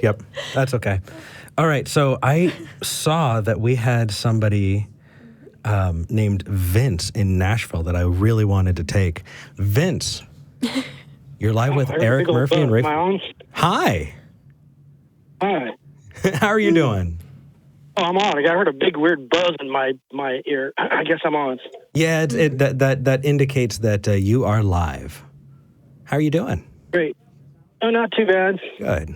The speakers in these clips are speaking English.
Yep, that's okay. All right, so I saw that we had somebody named Vince in Nashville that I really wanted to take. Vince, you're live with Eric Murphy and Rafe. Hi. Hi. How are you doing? Oh, I'm on. I heard a big weird buzz in my ear. I guess I'm on. Yeah, that indicates that you are live. How are you doing? Great. Oh, not too bad. Good.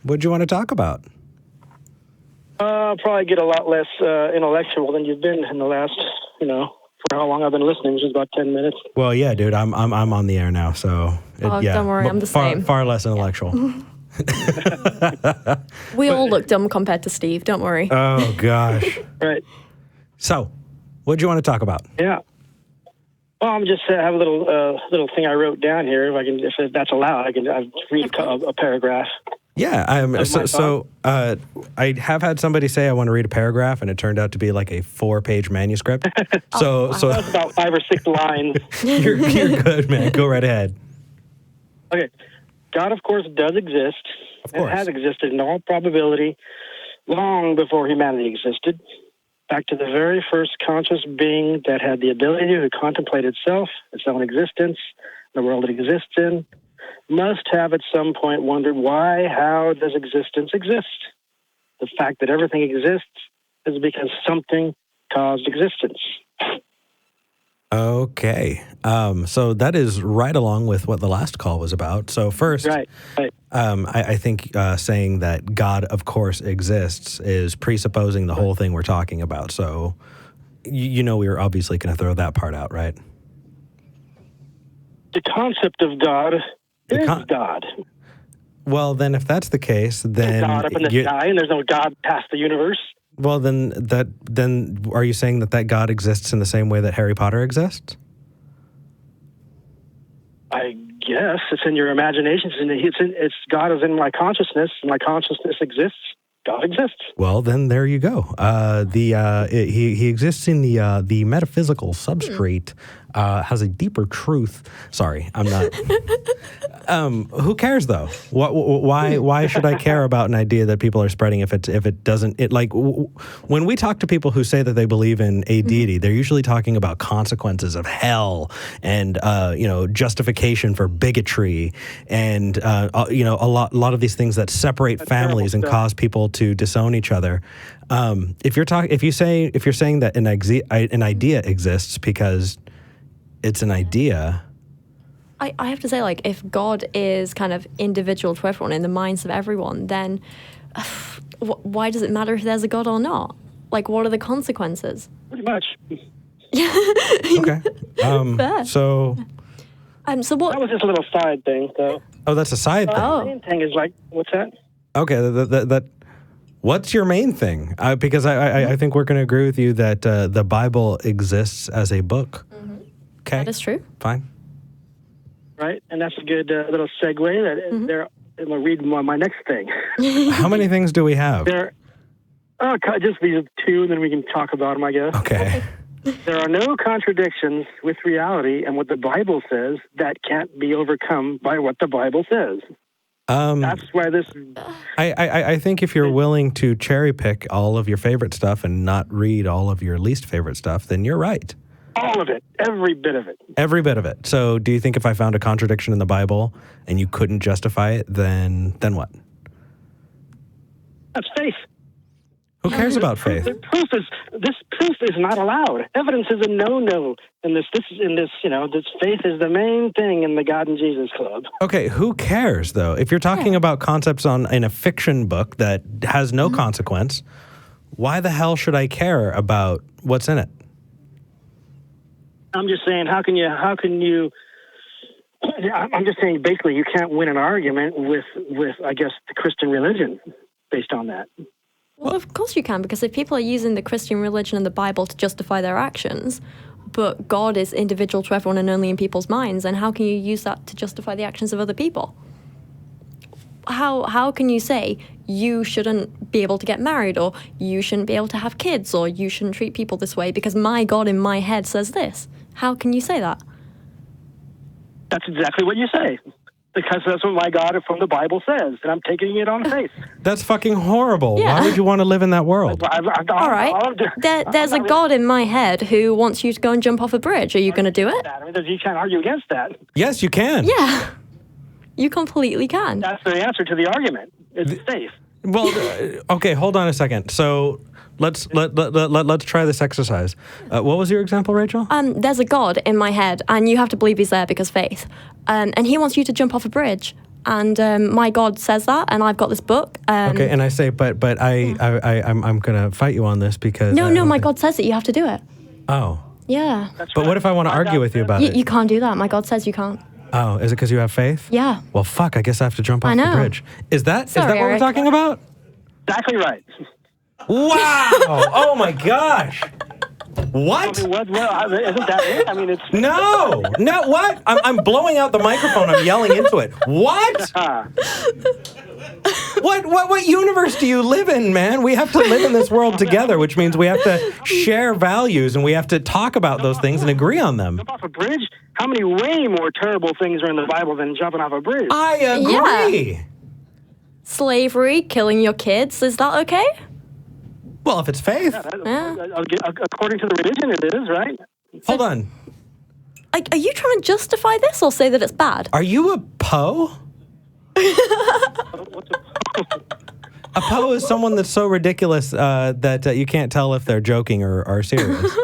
What'd you want to talk about? I'll probably get a lot less intellectual than you've been in the last, for how long I've been listening, which is about 10 minutes. Well, yeah, dude, I'm on the air now, so don't worry, I'm the same. Far less intellectual. We all look dumb compared to Steve. Don't worry. Oh gosh. Right. So, what'd you want to talk about? Yeah. Well, I'm just have a little thing I wrote down here. If that's allowed, I'll read a paragraph. Yeah, I have had somebody say I want to read a paragraph, and it turned out to be like a 4-page manuscript. So that's about 5 or 6 lines. You're good, man. Go right ahead. Okay, God, of course, does exist. It has existed in all probability long before humanity existed. Back to the very first conscious being that had the ability to contemplate itself, its own existence, the world it exists in, must have at some point wondered how does existence exist? The fact that everything exists is because something caused existence. Okay. So that is right along with what the last call was about. So first, right. I think saying that God, of course, exists is presupposing the whole thing we're talking about. So, we were obviously going to throw that part out, right? The concept of God is God. Well, then if that's the case, then... There's God up in the sky, and there's no God past the universe. Well, then are you saying that God exists in the same way that Harry Potter exists? I guess it's in your imagination. It's God is in my consciousness. My consciousness exists. God exists. Well, then there you go. He exists in the metaphysical substrate. Has a deeper truth. Sorry, I'm not. Who cares though? Why should I care about an idea that people are spreading if it doesn't? When we talk to people who say that they believe in a deity, they're usually talking about consequences of hell and justification for bigotry and a lot of these things that separate families and cause people to disown each other. If you're saying that an idea exists because it's an idea. I have to say, if God is kind of individual to everyone in the minds of everyone, then why does it matter if there's a God or not? What are the consequences? Pretty much. Okay. So what? That was just a little side thing, though. Oh, that's a side thing. The main thing is what's that? Okay, what's your main thing? Because I think we're going to agree with you that the Bible exists as a book. Mm-hmm. Okay. That is true. Fine. Right, and that's a good little segue. There, I'm going to read my next thing. How many things do we have? Just these 2, and then we can talk about them, I guess. Okay. There are no contradictions with reality and what the Bible says that can't be overcome by what the Bible says. That's why this... I think if you're willing to cherry pick all of your favorite stuff and not read all of your least favorite stuff, then you're right. All of it. Every bit of it. Every bit of it. So do you think if I found a contradiction in the Bible and you couldn't justify it, then what? That's faith. Who cares about faith? This proof is not allowed. Evidence is a no-no. And this faith is the main thing in the God and Jesus Club. Okay, who cares though? If you're talking about concepts in a fiction book that has no consequence, why the hell should I care about what's in it? I'm just saying, how can you? I'm just saying, basically, you can't win an argument with I guess, the Christian religion based on that. Well, of course you can, because if people are using the Christian religion and the Bible to justify their actions, but God is individual to everyone and only in people's minds, then how can you use that to justify the actions of other people? How can you say you shouldn't be able to get married, or you shouldn't be able to have kids, or you shouldn't treat people this way because my God in my head says this? How can you say that? That's exactly what you say. Because that's what my God from the Bible says, and I'm taking it on faith. That's fucking horrible. Yeah. Why would you want to live in that world? All right. There's a God in my head who wants you to go and jump off a bridge. Are you going to do it? I mean, you can't argue against that. Yes, you can. Yeah. You completely can. That's the answer to the argument. It's faith. Well, okay, hold on a second. So let's try this exercise. What was your example, Rachel? There's a God in my head, and you have to believe he's there because faith. And he wants you to jump off a bridge. And my God says that, and I've got this book. Okay, and I say, but I'm gonna fight you on this because No, my God says that you have to do it. Oh. Yeah. But what if I want to argue with you about it? You can't do that. My God says you can't. Oh, is it because you have faith? Yeah. Well, fuck, I guess I have to jump off the bridge. Is that Sorry, what we're Eric. talking about? Exactly right. Wow! Oh my gosh! What? I mean, isn't that it? I mean, it's... No, what? I'm blowing out the microphone. I'm yelling into it. What? What universe do you live in, man? We have to live in this world together, which means we have to share values and we have to talk about those things and agree on them. Jump off a bridge? How many way more terrible things are in the Bible than jumping off a bridge? I agree. Yeah. Slavery, killing your kids, is that okay? Well, if it's faith. According to the religion, it is, right? Hold on. Are you trying to justify this or say that it's bad? Are you a Poe? A Poe is someone that's so ridiculous that you can't tell if they're joking or serious.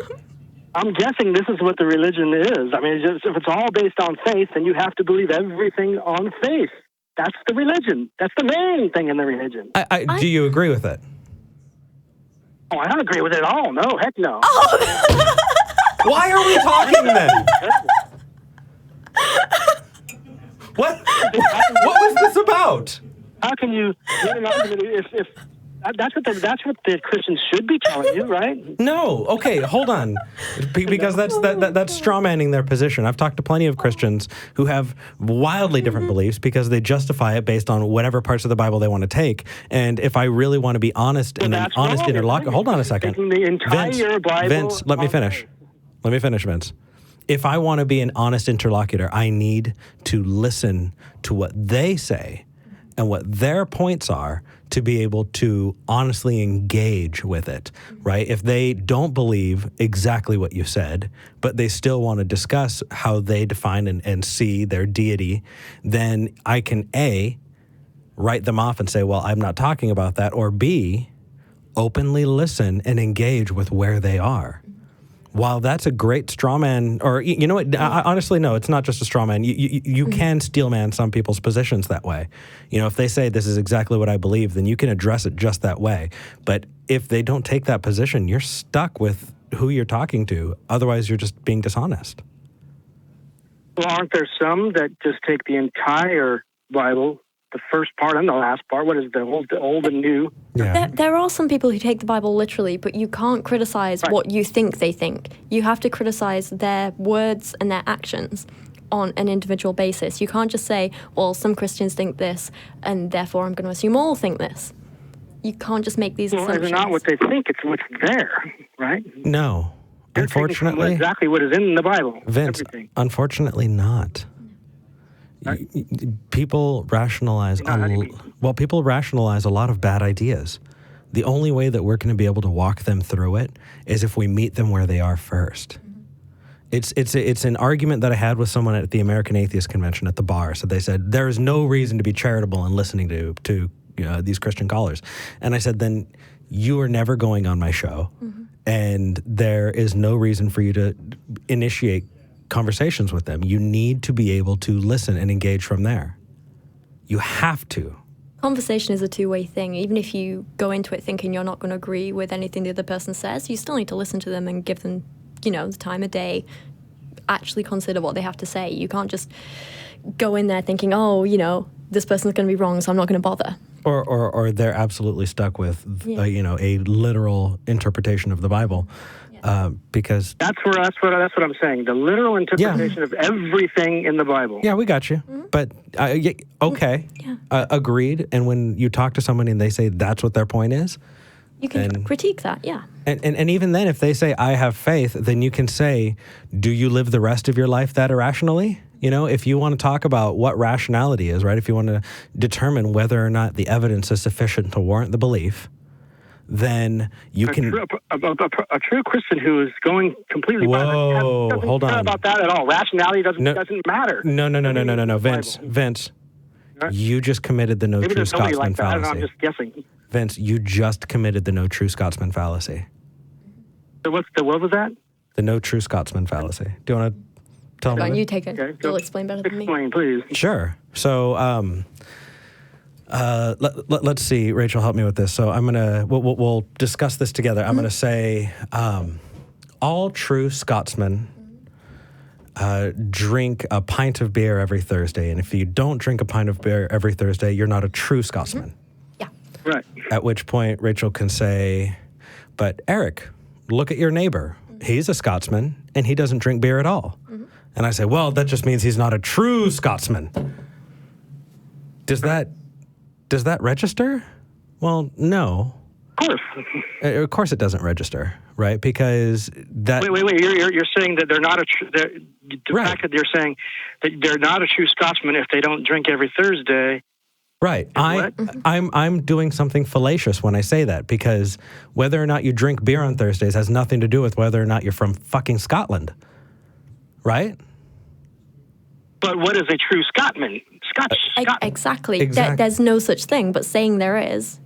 I'm guessing this is what the religion is. I mean, if it's all based on faith, then you have to believe everything on faith. That's the religion. That's the main thing in the religion. Do you agree with it? Oh, I don't agree with it at all. No, heck no. Oh. Why are we talking then? What was this about? How can you get an argument if that's what the Christians should be telling you, right? No. Okay, hold on. Because that's strawmanning their position. I've talked to plenty of Christians who have wildly different beliefs because they justify it based on whatever parts of the Bible they want to take. And if I really want to be honest and an honest interlocutor, hold on a second. The entire Bible. Vince, let me finish. Let me finish, Vince. If I want to be an honest interlocutor, I need to listen to what they say and what their points are to be able to honestly engage with it, right? If they don't believe exactly what you said, but they still want to discuss how they define and see their deity, then I can A, write them off and say, well, I'm not talking about that, or B, openly listen and engage with where they are. While that's a great straw man, or you know what? Honestly, no, it's not just a straw man. You can steel man some people's positions that way. You know, if they say this is exactly what I believe, then you can address it just that way. But if they don't take that position, you're stuck with who you're talking to. Otherwise, you're just being dishonest. Well, aren't there some that just take the entire Bible, the first part and the last part? What is the old and new? Yeah. There are some people who take the Bible literally, but you can't criticize what you think they think. You have to criticize their words and their actions on an individual basis. You can't just say, well, some Christians think this, and therefore I'm going to assume all think this. You can't just make these assumptions. It's not what they think, it's what's there, right? No. They're Unfortunately. exactly what is in the Bible. Vince, everything. Unfortunately not. People rationalize people rationalize a lot of bad ideas. The only way that we're going to be able to walk them through it is if we meet them where they are first. It's an argument that I had with someone at the American Atheist Convention at the bar. So they said there is no reason to be charitable in listening to these Christian callers, and I said then you are never going on my show, and there is no reason for you to initiate conversations with them. You need to be able to listen and engage from there. You have to. Conversation is a two-way thing. Even if you go into it thinking you're not going to agree with anything the other person says, you still need to listen to them and give them, the time of day. Actually consider what they have to say. You can't just go in there thinking, this person's going to be wrong, so I'm not going to bother. Or they're absolutely stuck with, a literal interpretation of the Bible. Because that's what I'm saying. The literal interpretation of everything in the Bible. Yeah, we got you. But okay, agreed. And when you talk to somebody and they say that's what their point is, you can critique that. Yeah. And even then, if they say I have faith, then you can say, do you live the rest of your life that irrationally? if you want to talk about what rationality is, right? If you want to determine whether or not the evidence is sufficient to warrant the belief, then you can. A true Christian who is going completely. Whoa, doesn't hold care on. about that at all. Rationality doesn't matter. No, Vince. You just committed the no Maybe true there's nobody Scotsman like that. I don't know, fallacy. I'm just guessing. Vince, you just committed the no true Scotsman fallacy. So what was that? The no true Scotsman fallacy. Do you want to tell me? You take it. Okay, You'll explain better than me. Explain, please. Sure. So, let's see. Rachel, help me with this. So we'll discuss this together. I'm gonna say, all true Scotsmen drink a pint of beer every Thursday, and if you don't drink a pint of beer every Thursday, you're not a true Scotsman. Yeah. Right. At which point Rachel can say, but Eric, look at your neighbor. He's a Scotsman, and he doesn't drink beer at all. And I say, well, that just means he's not a true Scotsman. Does that register? Well, no. Of course. Of course it doesn't register, right? Because that... Wait. You're saying that they're not a true... The Right. fact that they're saying that they're not a true Scotsman if they don't drink every Thursday... Right. I'm doing something fallacious when I say that, because whether or not you drink beer on Thursdays has nothing to do with whether or not you're from fucking Scotland. Right? But what is a true Scotsman? Scotland. Exactly. There's no such thing, but saying there is...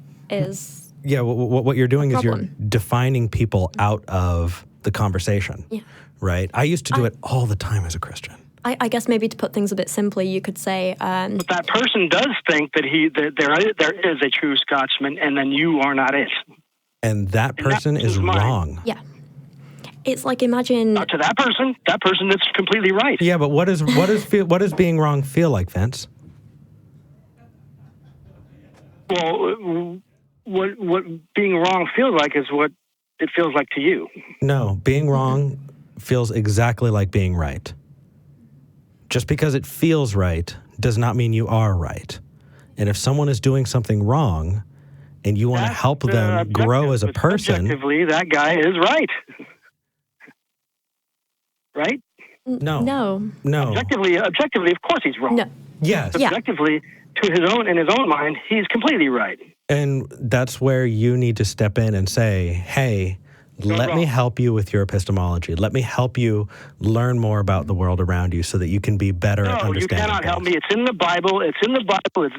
Yeah, what you're doing is you're problem. defining people out of the conversation. Yeah. Right? I used to do it all the time as a Christian. I guess maybe to put things a bit simply, you could say... But that person does think that there is a true Scotsman, and then you are not it. And that person is wrong. Yeah. It's like, imagine... To that person that's completely right. Yeah, but what does being wrong feel like, Vince? Well, what being wrong feels like is what it feels like to you. No, being wrong feels exactly like being right. Just because it feels right does not mean you are right. And if someone is doing something wrong and you want to help them grow as a person... Objectively, that guy is right. Right? No. Objectively, of course he's wrong. No. Yes. Yeah. Objectively, in his own mind, he's completely right. And that's where you need to step in and say, hey, let me help you with your epistemology. Let me help you learn more about the world around you so that you can be better at understanding you cannot things. help me. It's in the Bible. It's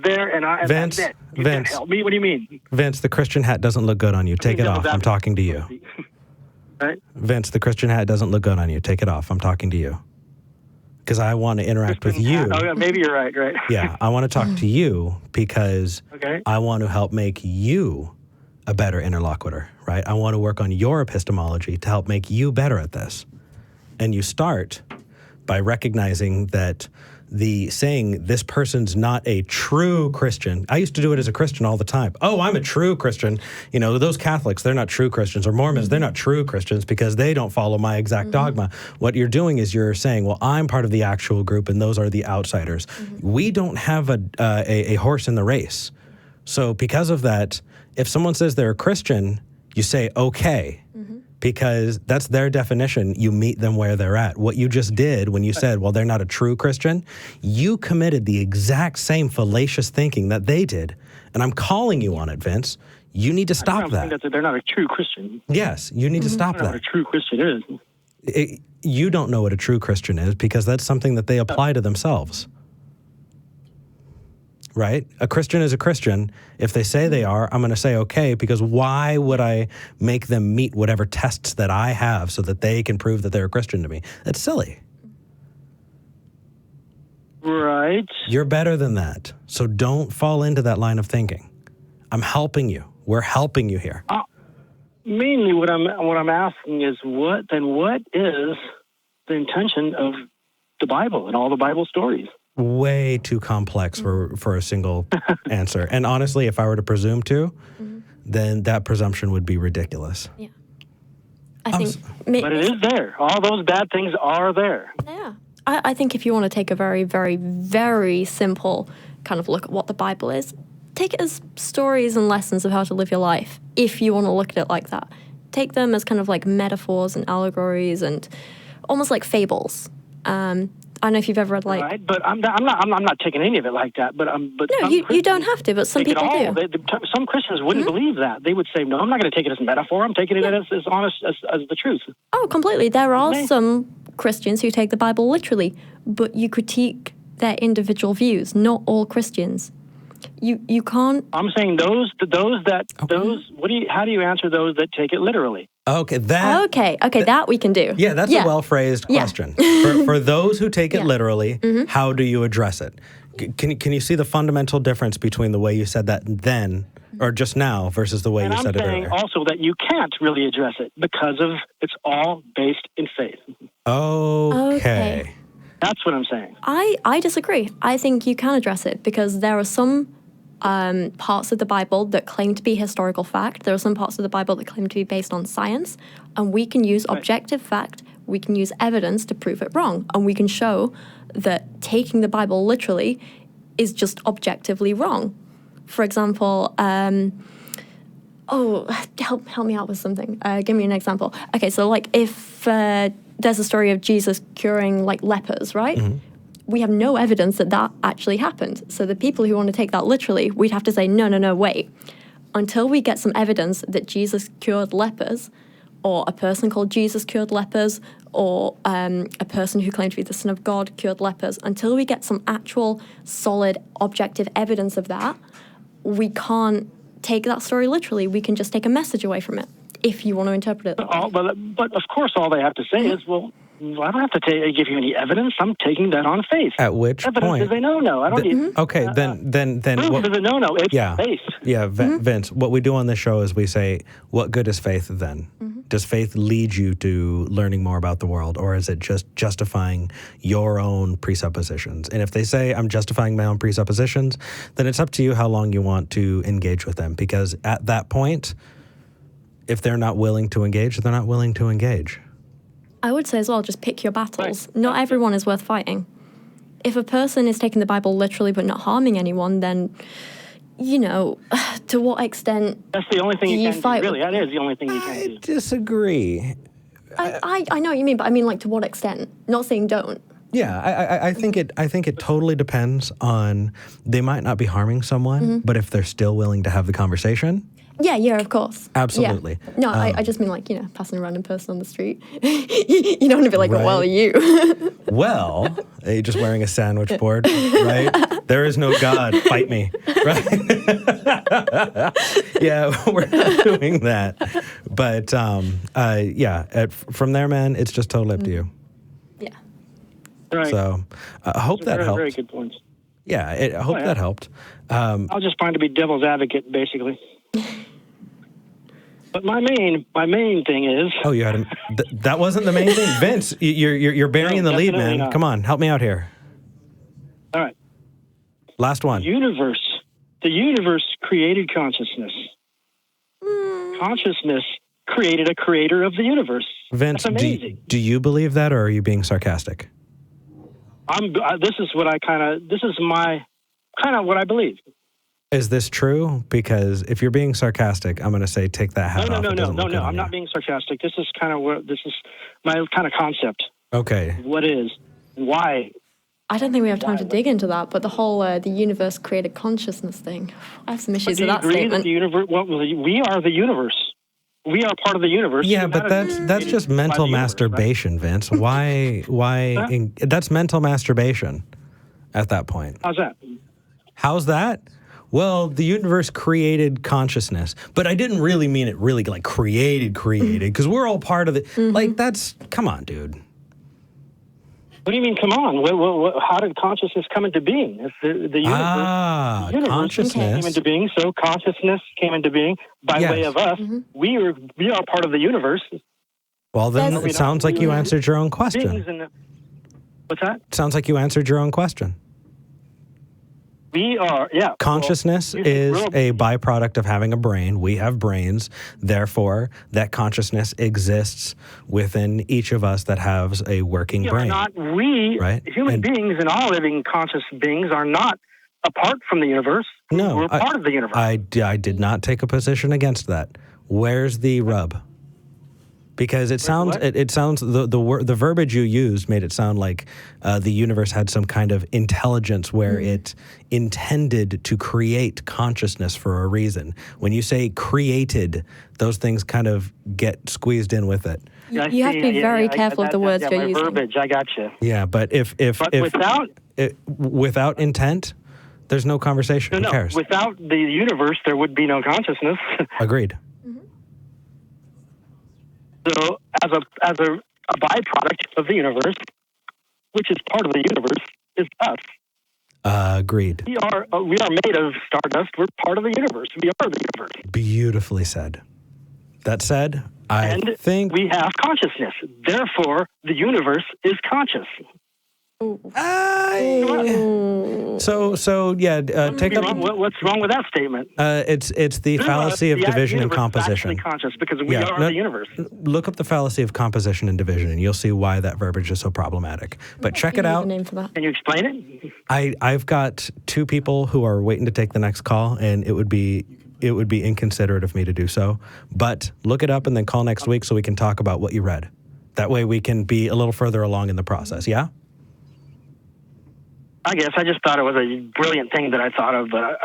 there, and Vince, that's it. You can't help me? What do you mean? Vince, the Christian hat doesn't look good on you. Take it off. I'm talking to you. Right? Vince, the Christian hat doesn't look good on you. Take it off. I'm talking to you. Because I want to interact with you. Oh, yeah, maybe you're right. Yeah, I want to talk to you because I want to help make you a better interlocutor, right? I want to work on your epistemology to help make you better at this. And you start by recognizing that the saying, this person's not a true Christian. I used to do it as a Christian all the time. Oh, I'm a true Christian. You know, those Catholics, they're not true Christians, or Mormons, they're not true Christians because they don't follow my exact dogma. What you're doing is you're saying, well, I'm part of the actual group and those are the outsiders. We don't have a horse in the race. So because of that, if someone says they're a Christian, you say, okay. Because that's their definition. You meet them where they're at. What you just did when you said, well, they're not a true Christian, you committed the exact same fallacious thinking that they did. And I'm calling you on it, Vince. You need to stop that. They're not a true Christian. Yes, you need to stop that. What a true Christian is. You don't know what a true Christian is because that's something that they apply to themselves. Right? A Christian is a Christian. If they say they are, I'm going to say okay, because why would I make them meet whatever tests that I have so that they can prove that they're a Christian to me? That's silly. Right. You're better than that. So don't fall into that line of thinking. I'm helping you. We're helping you here. Mainly what I'm asking is what is the intention of the Bible and all the Bible stories? Way too complex for a single answer. And honestly, if I were to presume to, then that presumption would be ridiculous. Yeah. I think... But it is there. All those bad things are there. Yeah. I think if you want to take a very, very, very simple kind of look at what the Bible is, take it as stories and lessons of how to live your life, if you want to look at it like that. Take them as kind of like metaphors and allegories and almost like fables. I don't know if you've ever read like. Right, but I'm not taking any of it like that. But no, you don't have to. But some people do. Some Christians wouldn't believe that. They would say, "No, I'm not going to take it as a metaphor. I'm taking it as honest as the truth." Oh, completely. There are some Christians who take the Bible literally, but you critique their individual views. Not all Christians. You can't. I'm saying those. How do you answer those that take it literally? Okay, that we can do. Yeah, that's a well-phrased question. For those who take it literally, how do you address it? Can you see the fundamental difference between the way you said that then, or just now, versus the way you said it earlier? And I'm saying also that you can't really address it because it's all based in faith. Okay. That's what I'm saying. I disagree. I think you can address it because there are some parts of the Bible that claim to be historical fact. There are some parts of the Bible that claim to be based on science, and we can use objective fact, we can use evidence to prove it wrong, and we can show that taking the Bible literally is just objectively wrong. For example, help me out with something. Give me an example. Okay, so like if there's a story of Jesus curing like lepers, right? Mm-hmm. We have no evidence that actually happened. So the people who want to take that literally, we'd have to say, no, wait. Until we get some evidence that Jesus cured lepers, or a person called Jesus cured lepers, or a person who claimed to be the Son of God cured lepers, until we get some actual solid objective evidence of that, we can't take that story literally. We can just take a message away from it, if you want to interpret it. But of course all they have to say is, well, I don't have to give you any evidence. I'm taking that on faith. At which evidence point? Is a no-no. I don't need. Okay, then. Proof is a no-no. It's faith. Yeah, Vince. What we do on this show is we say, "What good is faith then? Does faith lead you to learning more about the world, or is it just justifying your own presuppositions?" And if they say, "I'm justifying my own presuppositions," then it's up to you how long you want to engage with them. Because at that point, if they're not willing to engage, they're not willing to engage. I would say as well, just pick your battles. Right. Not everyone is worth fighting. If a person is taking the Bible literally but not harming anyone, then, to what extent that's the only thing you can fight do, really. That is the only thing you can do. I disagree. I know what you mean, but I mean, like, to what extent? Not saying don't. Yeah, I think it totally depends on, they might not be harming someone, but if they're still willing to have the conversation. Yeah, of course. Absolutely. Yeah. No, I just mean like, passing a random person on the street. You don't want to be like, well, you. Well, you're just wearing a sandwich board, right? There is no God, fight me, right? Yeah, we're not doing that. But from there, man, it's just totally up to you. Yeah. Right. So I hope that helped. Very good points. Yeah, I hope that helped. I'll just find to be devil's advocate, basically. But my main thing is. Oh, you had that wasn't the main thing, Vince. You're burying the lead, man. Not. Come on, help me out here. All right. Last one. The universe created consciousness. Consciousness created a creator of the universe. Vince, that's amazing. Do you believe that, or are you being sarcastic? This is what I believe. Is this true? Because if you're being sarcastic, I'm going to say take that hat off. No. I'm not being sarcastic. This is my kind of concept. Okay. What is? Why? I don't think we have time to dig into that, but the whole the universe created consciousness thing. I have some issues with that statement. The universe, we are the universe. We are part of the universe. Yeah, but that's just mental masturbation, Vince. Why? That's mental masturbation at that point. How's that? Well, the universe created consciousness, but I didn't really mean it really like created, because we're all part of it. Like, come on, dude. What do you mean, come on? How did consciousness come into being? If the universe consciousness came into being, so consciousness came into being by way of us. We are part of the universe. Well, then it sounds like you answered your own question. What's that? Sounds like you answered your own question. We are, yeah. Consciousness is a byproduct of having a brain. We have brains. Therefore, that consciousness exists within each of us that has a working brain. Right? Human beings and all living conscious beings are not apart from the universe. No. We're part of the universe. I did not take a position against that. Where's the rub? Because it sounds the verbiage you used made it sound like the universe had some kind of intelligence where it intended to create consciousness for a reason. When you say created, those things kind of get squeezed in with it. You have to be very careful of the words you're using. Verbiage, I got you. Yeah, but if without intent, there's no conversation. Who cares? Without the universe, there would be no consciousness. Agreed. So, as a byproduct of the universe, which is part of the universe, is us. Agreed. We are made of stardust. We're part of the universe. We are the universe. Beautifully said. That said, I think we have consciousness. Therefore, the universe is conscious. So yeah. Take up. What's wrong with that statement? It's the fallacy of division and composition. Is conscious because we are the universe. Look up the fallacy of composition and division, and you'll see why that verbiage is so problematic. But check it out. Name for that. Can you explain it? I've got 2 people who are waiting to take the next call, and it would be inconsiderate of me to do so. But look it up and then call next week so we can talk about what you read. That way we can be a little further along in the process. Yeah. I guess I just thought it was a brilliant thing that I thought of, but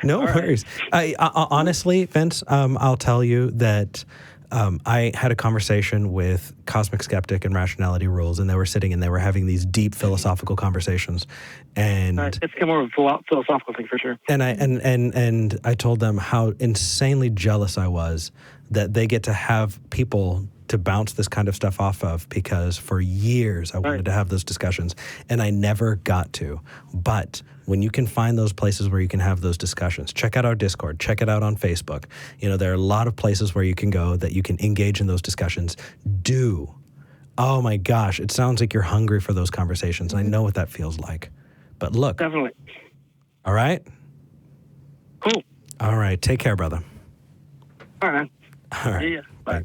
no worries. Honestly, Vince, I'll tell you that I had a conversation with Cosmic Skeptic and Rationality Rules, and they were sitting and they were having these deep philosophical conversations. And it's more of a philosophical thing for sure. And I told them how insanely jealous I was that they get to have people to bounce this kind of stuff off of, because for years I wanted to have those discussions and I never got to. But when you can find those places where you can have those discussions, check out our Discord, check it out on Facebook. There are a lot of places where you can go that you can engage in those discussions. Oh my gosh, it sounds like you're hungry for those conversations. I know what that feels like. But look. Definitely. All right? Cool. All right. Take care, brother. All right, man. All right. See ya. Bye. Bye.